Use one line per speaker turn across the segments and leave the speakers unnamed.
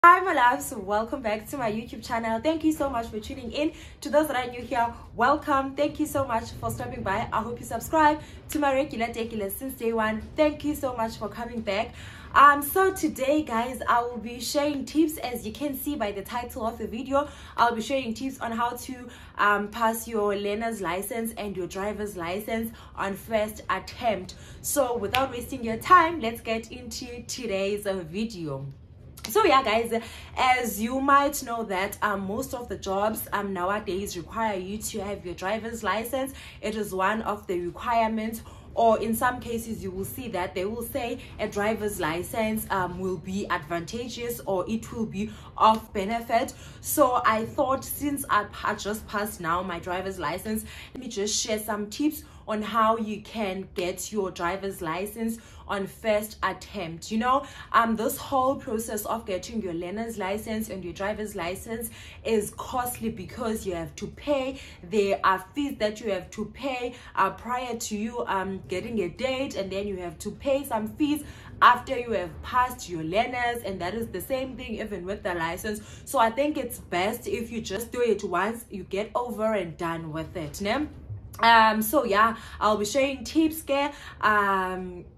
Hi my loves, welcome back to my YouTube channel. Thank you so much for tuning in. To those that are new here, welcome. Thank you so much for stopping by. I hope you subscribe to my regulars since day one. Thank you so much for coming back. So today guys, I will be sharing tips. As you can see by the title of the video, I'll be sharing tips on how to pass your learner's license and your driver's license on first attempt. So without wasting your time, let's get into today's video. So yeah guys, as you might know that most of the jobs nowadays require you to have your driver's license. It is one of the requirements, or in some cases you will see that they will say a driver's license will be advantageous or it will be of benefit. So I thought, since I just passed now my driver's license, let me just share some tips on how you can get your driver's license on first attempt. You know, this whole process of getting your learner's license and your driver's license is costly because you have to pay. There are fees that you have to pay prior to you getting a date, and then you have to pay some fees after you have passed your learners, and that is the same thing even with the license. So I think it's best if you just do it once, you get over and done with it, né? So yeah, I'll be sharing tips.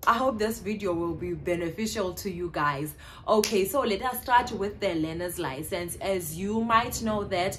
I hope this video will be beneficial to you guys. Okay, so let us start with the learner's license. As you might know that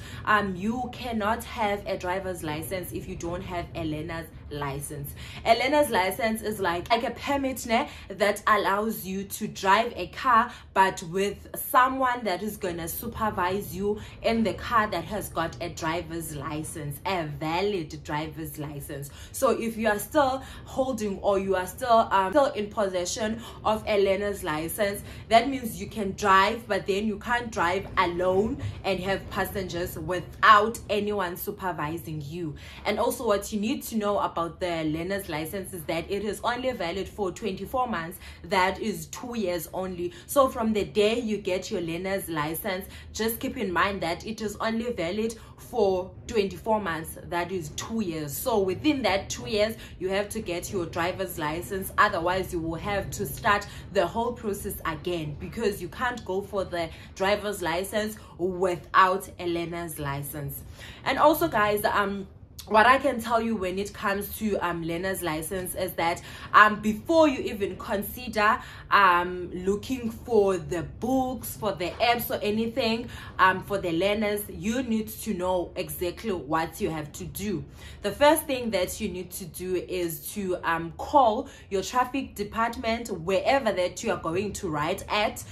you cannot have a driver's license if you don't have a learner's license. A learner's license is like a permit that allows you to drive a car, but with someone that is gonna supervise you in the car that has got a driver's license, a valid driver's license. So if you are still holding, or you are still in possession of a learner's license, that means you can drive, but then you can't drive alone and have passengers without anyone supervising you. And also what you need to know about the learner's license is that it is only valid for 24 months. That is 2 years only. So from the day you get your learner's license, just keep in mind that it is only valid for 24 months. That is 2 years. So within that 2 years you have to get your driver's license, otherwise you will have to start the whole process again, because you can't go for the driver's license without a learner's license. And also guys, what I can tell you when it comes to learner's license is that before you even consider looking for the books, for the apps or anything for the learners, you need to know exactly what you have to do. The first thing that you need to do is to call your traffic department wherever that you are going to write at,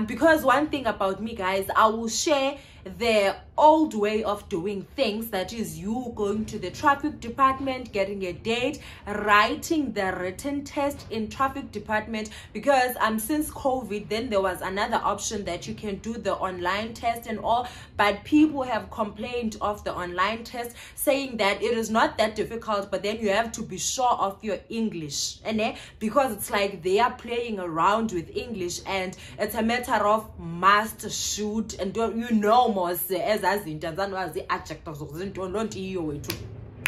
because one thing about me guys, I will share the old way of doing things. That is, you going to the traffic department, getting a date, writing the written test in traffic department, because since COVID, then there was another option that you can do the online test and all, but people have complained of the online test, saying that it is not that difficult, but then you have to be sure of your English, and because it's like they are playing around with English, and it's a matter of must, should, and don't, you know, most as the adjectives.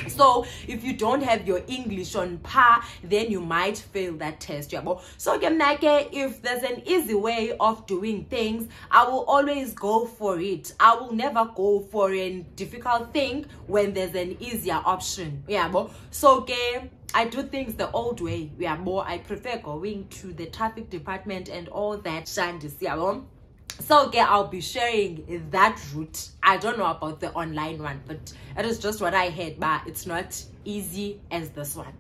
So if you don't have your English on par, then you might fail that test. So if there's an easy way of doing things, I will always go for it. I will never go for a difficult thing when there's an easier option. So I do things the old way. I prefer going to the traffic department and all that. So I'll be sharing that route. I don't know about the online one, but it is just what I had, but it's not easy as this one.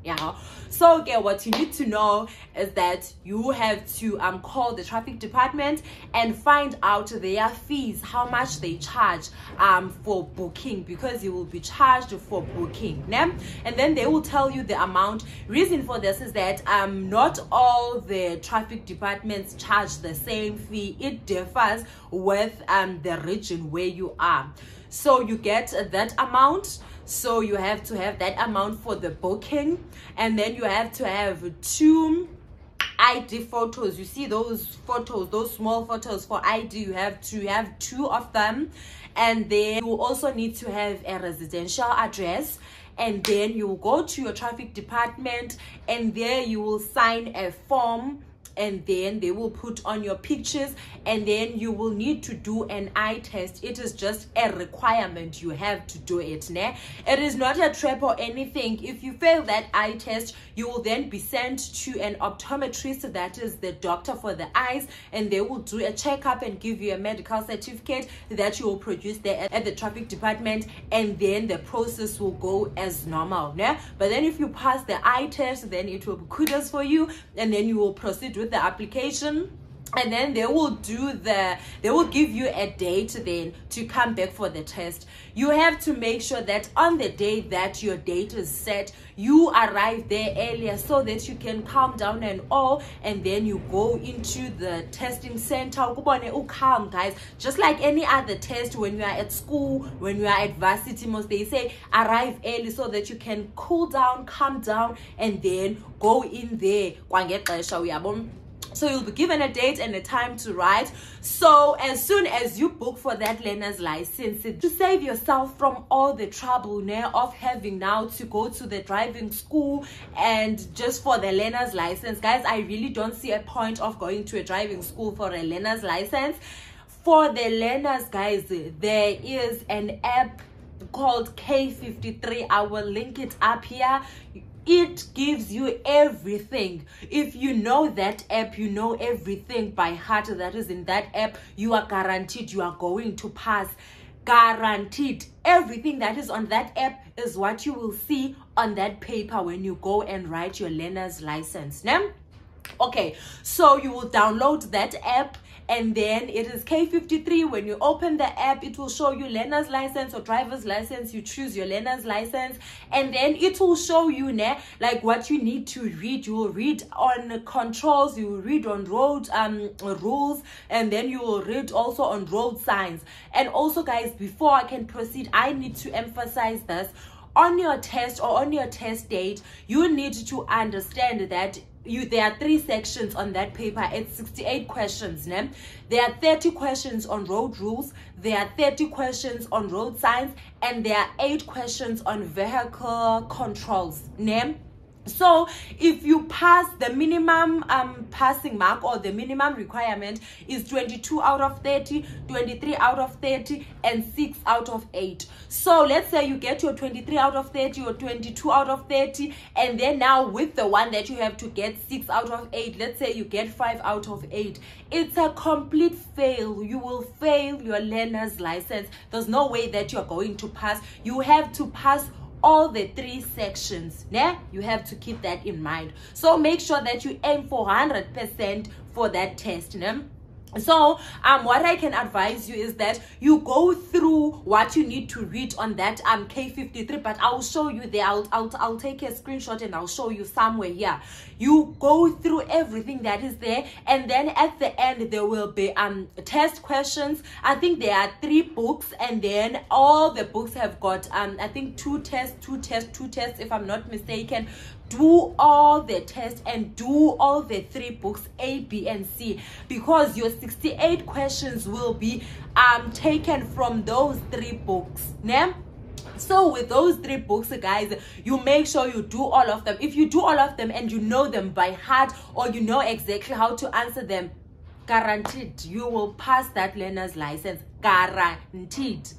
So what you need to know is that you have to call the traffic department and find out their fees, how much they charge for booking, because you will be charged for booking, and then they will tell you the amount. Reason for this is that not all the traffic departments charge the same fee. It differs with the region where you are. So you get that amount. So you have to have that amount for the booking, and then you have to have 2 ID photos. You see those photos, those small photos for ID, you have to have 2 of them. And then you also need to have a residential address, and then you will go to your traffic department, and there you will sign a form and then they will put on your pictures, and then you will need to do an eye test. It is just a requirement. You have to do it. Ne? It is not a trap or anything. If you fail that eye test, you will then be sent to an optometrist, that is the doctor for the eyes, and they will do a checkup and give you a medical certificate that you will produce there at the traffic department, and then the process will go as normal. Ne? But then if you pass the eye test, then it will be kudos for you, and then you will proceed with the application. And then they will give you a date then to come back for the test. You have to make sure that on the day that your date is set, you arrive there earlier so that you can calm down and all, and then you go into the testing center. Calm, guys. Just like any other test, when you are at school, when you are at varsity, most they say arrive early so that you can cool down, calm down, and then go in there. So you'll be given a date and a time to write. So as soon as you book for that learner's license, to save yourself from all the trouble of having now to go to the driving school and just for the learner's license, guys, I really don't see a point of going to a driving school for a learner's license. For the learners, guys, there is an app called K53. I will link it up here. It gives you everything. If you know that app, you know everything by heart that is in that app. You are guaranteed you are going to pass. Guaranteed. Everything that is on that app is what you will see on that paper when you go and write your learner's license. Okay, so you will download that app, and then it is K53. When you open the app, it will show you learner's license or driver's license. You choose your learner's license, and then it will show you like what you need to read. You will read on controls, you will read on road rules, and then you will read also on road signs. And also, guys, before I can proceed, I need to emphasize this. On your test or on your test date, you need to understand that there are 3 sections on that paper. It's 68 questions. There are 30 questions on road rules, there are 30 questions on road signs, and there are 8 questions on vehicle controls. So if you pass, the minimum passing mark or the minimum requirement is 22 out of 30, 23 out of 30, and 6 out of 8. So let's say you get your 23 out of 30 or 22 out of 30, and then now with the one that you have to get 6 out of 8, let's say you get 5 out of 8. It's a complete fail. You will fail your learner's license. There's no way that you're going to pass. You have to pass all the 3 sections. You have to keep that in mind. So make sure that you aim for 100% for that test. So what I can advise you is that you go through what you need to read on that K53, but I'll show you there. I'll take a screenshot and I'll show you somewhere here. You go through everything that is there, and then at the end there will be test questions. I think there are 3 books, and then all the books have got I think 2 tests if I'm not mistaken. Do all the tests and do all the 3 books, A, B, and C, because your 68 questions will be taken from those 3 books. So with those 3 books, guys, you make sure you do all of them. If you do all of them and you know them by heart, or you know exactly how to answer them, guaranteed you will pass that learner's license. Guaranteed.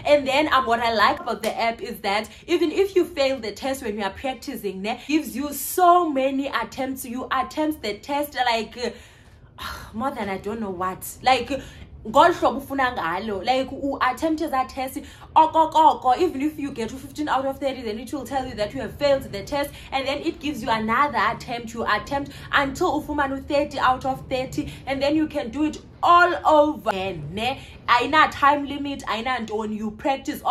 And then what I like about the app is that even if you fail the test when you are practicing, gives you so many attempts. You attempt the test like more than I don't know what, like God like who attempted that test. Even if you get to 15 out of 30, then it will tell you that you have failed the test, and then it gives you another attempt. You attempt until ufumanu 30 out of 30, and then you can do it all over again. Aina time limit, aina when you practice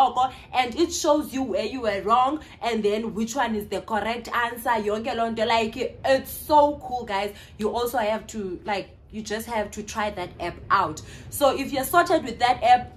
and it shows you where you were wrong and then which one is the correct answer. Like it's so cool, guys. You also have to you just have to try that app out. So if you're sorted with that app,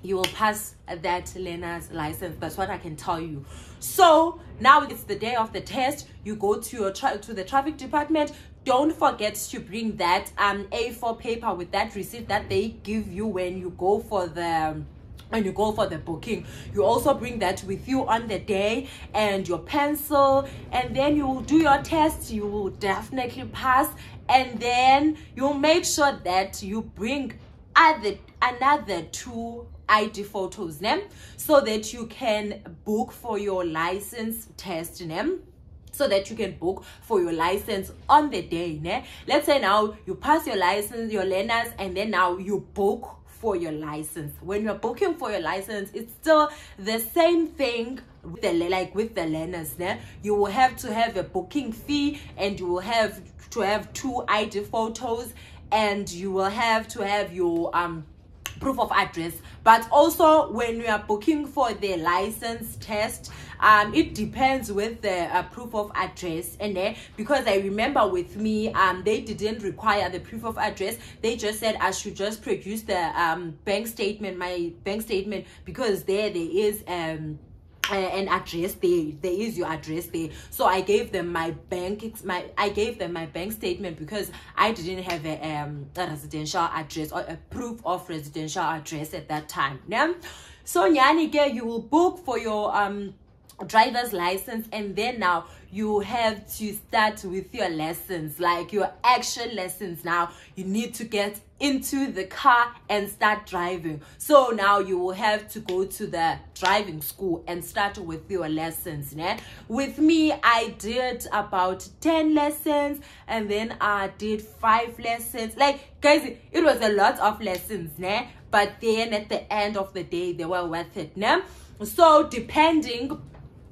you will pass that learner's license. That's what I can tell you. So now it's the day of the test. You go to your to the traffic department. Don't forget to bring that A4 paper with that receipt that they give you when you go for the and you go for the booking. You also bring that with you on the day, and your pencil, and then you will do your test. You will definitely pass, and then you'll make sure that you bring another 2 ID photos, so that you can book for your license test, so that you can book for your license on the day. Let's say now you pass your license, your learners, and then now you book for your license. When you're booking for your license, it's still the same thing with the learners. You will have to have a booking fee, and you will have to have 2 ID photos, and you will have to have your proof of address. But also when we are booking for the license test, it depends with the proof of address, and because I remember with me, they didn't require the proof of address. They just said I should just produce the bank statement, my bank statement, because there is an address there. There is your address there. So I gave them my bank statement, because I didn't have a residential address or a proof of residential address at that time. So nyani, you will book for your driver's license, and then now you have to start with your lessons, like your action lessons. Now you need to get into the car and start driving. So now you will have to go to the driving school and start with your lessons. With me, I did about 10 lessons, and then I did 5 lessons. Like, guys, it was a lot of lessons, but then at the end of the day, they were worth it. So depending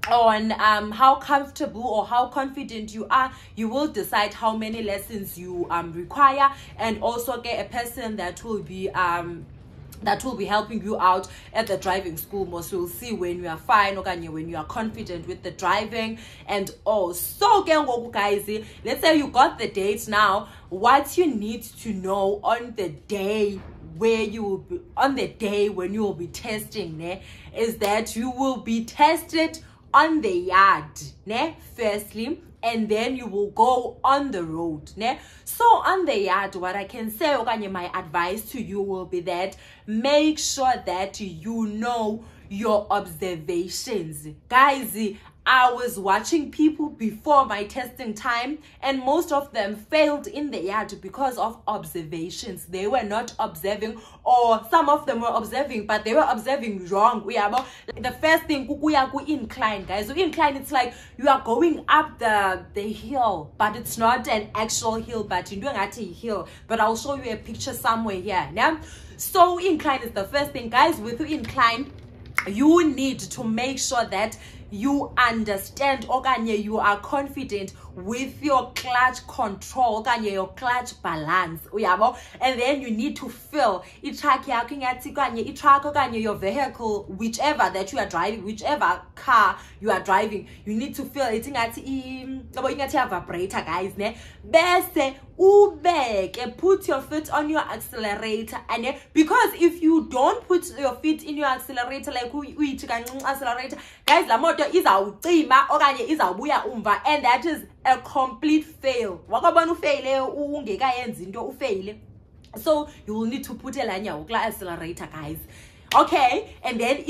on how comfortable or how confident you are, you will decide how many lessons you require, and also get a person that will be helping you out at the driving school. Most will see when you are fine, or when you are confident with the driving. And also, guys, let's say you got the date now. What you need to know on the day when you will be testing, is that you will be tested on the yard, firstly, and then you will go on the road. So on the yard, what I can say, my advice to you will be that make sure that you know your observations. Guys, I was watching people before my testing time, and most of them failed in the yard because of observations. They were not observing, or some of them were observing, but they were observing wrong. The first thing, incline, guys. So incline, it's like you are going up the hill, but it's not an actual hill, but you're doing a hill. But I'll show you a picture somewhere here. So incline is the first thing, guys. With incline, you need to make sure that you understand, you are confident with your clutch control, your clutch balance, and then you need to feel your vehicle, whichever that you are driving, whichever car you are driving, you need to feel it vibrator, guys. Put your foot on your accelerator, and because if you don't put your feet in your accelerator, like accelerator, guys, la moto izawucima okanye izawubuya umva, and that is a complete fail. So you will need to put a accelerator, guys. Okay, and then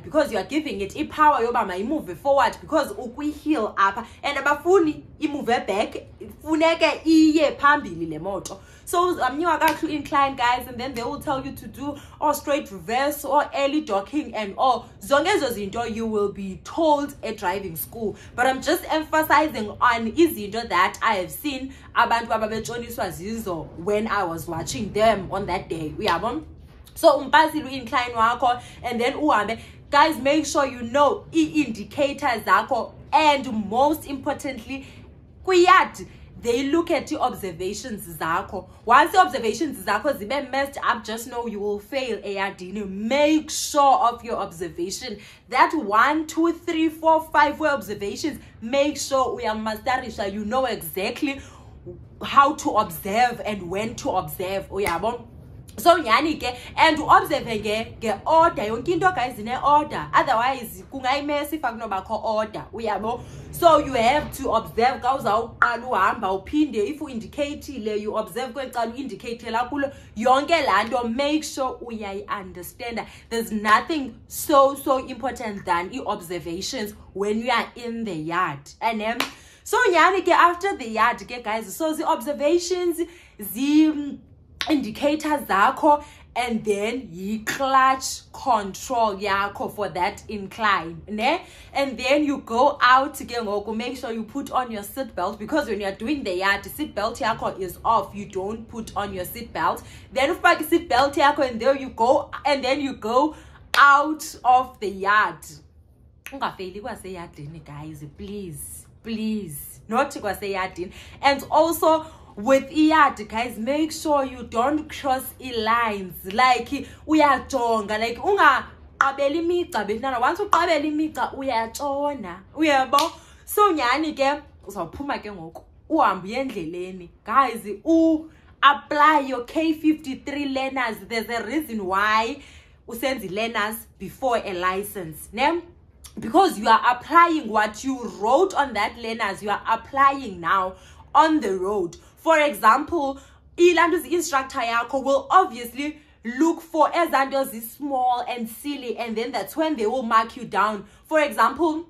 because you are giving it power yoba move forward, because ukwi heel up and abafuni move back, funeke iye phambili le moto. So you are going to incline, guys, and then they will tell you to do or straight reverse or early docking and all. Zongezo zinto you will be told at driving school. But I'm just emphasizing on izinto that I have seen abantu ababejoniswa zizo when I was watching them on that day. So incline wako, and then uhambe. Guys, make sure you know indicators zako, and most importantly, kuyad, they look at your observations zako. Once the observations zako zibe messed up, just know you will fail ARD. Make sure of your observation. That 1, 2, 3, 4, 5 way observations, make sure we are masterisha. You know exactly how to observe and when to observe. So nyani ke and observe ge order yonke into guys in order, otherwise kungayi mess if akunobakho order uyabo. So you have to observe ka uzawuqala uhamba uphinde if uindicate you observe kwecala uindicate la kulo yonke lanto, make sure uyayi understand. There's nothing so important than observations when you are in the yard. And so nyani ke after the yard ke guys, so the observations, the indicators zakho, and then you clutch control yakho for that incline, ne? And then you go out again, make sure you put on your seat belt, because when you're doing the yard, the seat belt yakho is off, you don't put on your seat belt. Then ufake seat belt yakho, and there you go, and then you go out of the yard. Ungafeli kwaseyadini guys, please not kwaseyadini. And also with yard guys, make sure you don't cross lines, like uyajonga, like ungaqabeli imigca bethana, once uqabela imigca uyatshona uyabo. So nyani ke uzawuphuma ke ngoku uhambe endleleni guys, apply your K53 learners. There's a reason why usenzi learners before a license, ne? Because you are applying what you wrote on that learners, you are applying now on the road. For example, ilando's instructor yakho will obviously look for ezantos is small and silly, and then that's when they will mark you down. For example,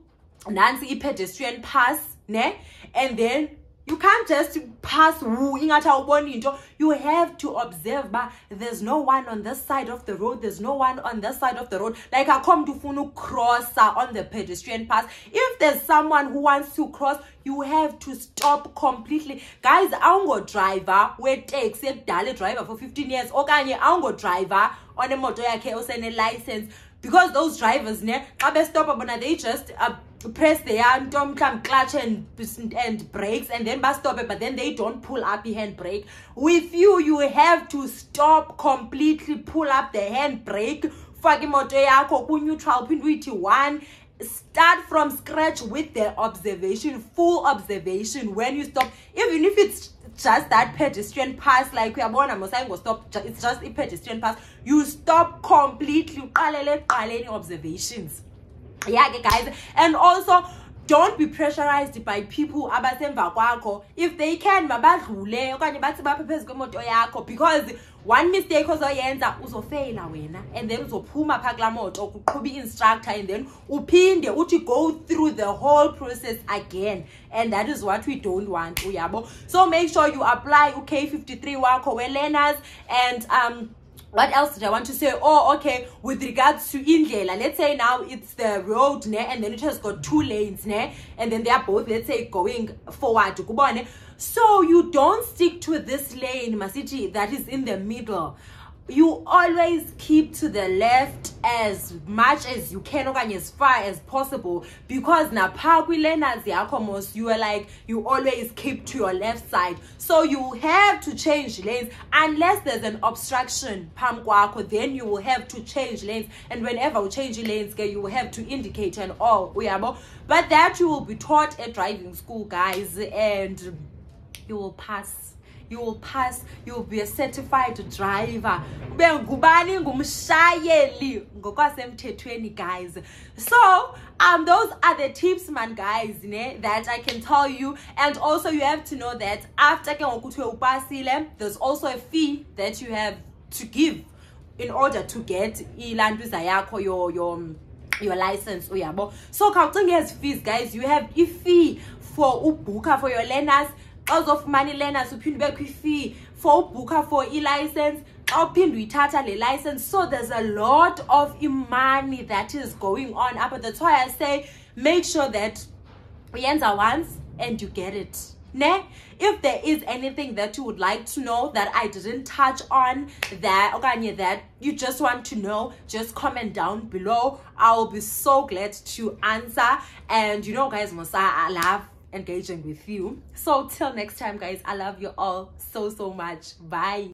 Nancy pedestrian pass, ne? And then you can't just pass you have to observe, but there's no one on this side of the road, there's no one on this side of the road. Like I come to funu cross on the pedestrian pass. If there's someone who wants to cross, you have to stop completely. Guys, I go driver where takes a daily driver for 15 years. Okay, I go driver on a motor a license, because those drivers ne stop, they just press the clutch and brakes, and then stop it, but then they don't pull up the handbrake. With you have to stop completely, pull up the handbrake, fake moto yakho ku neutral one. Start from scratch with the observation, full observation. When you stop, even if it's just that pedestrian pass, like we are born, I'm saying stop, it's just a pedestrian pass, you stop completely, observations. Yeah guys. And also don't be pressurized by people abasemva kwakho. If they can mabadlule okanye bathi baphepheze kwemoto yakho, because one mistake ozoyenza uzofeyila wena, and then uzophuma phaa kulaa moto kuqhuba instructor, and then uphinde uthi go through the whole process again, and that is what we don't want uyabo. So make sure you apply K53 wakho we-learners. And what else did I want to say? Oh, okay, with regards to indlela, let's say now it's the road, ne, and then it has got 2 lanes, ne, and then they are both, let's say, going forward. So you don't stick to this lane, Masiti, that is in the middle. You always keep to the left as much as you can, or as far as possible, because na parkwi learners yakomos, you are like, you always keep to your left side. So you have to change lanes unless there's an obstruction pam kwako, then you will have to change lanes. And whenever you change lanes, you will have to indicate and all. But that you will be taught at driving school, guys, and you will pass. You will pass, you will be a certified driver. Guys. So those are the tips, man, guys, that I can tell you. And also you have to know that after there's also a fee that you have to give in order to get your license. So counting as fees, guys, you have a fee for ubuka for your learners. As of money learners, you pay fee for booker for license, license. So there's a lot of money that is going on. But that's why I say make sure that we enter once and you get it. Ne? If there is anything that you would like to know that I didn't touch on, that you just want to know, just comment down below. I will be so glad to answer. And you know, guys, I love engaging with you. So till next time, guys, I love you all so much. Bye.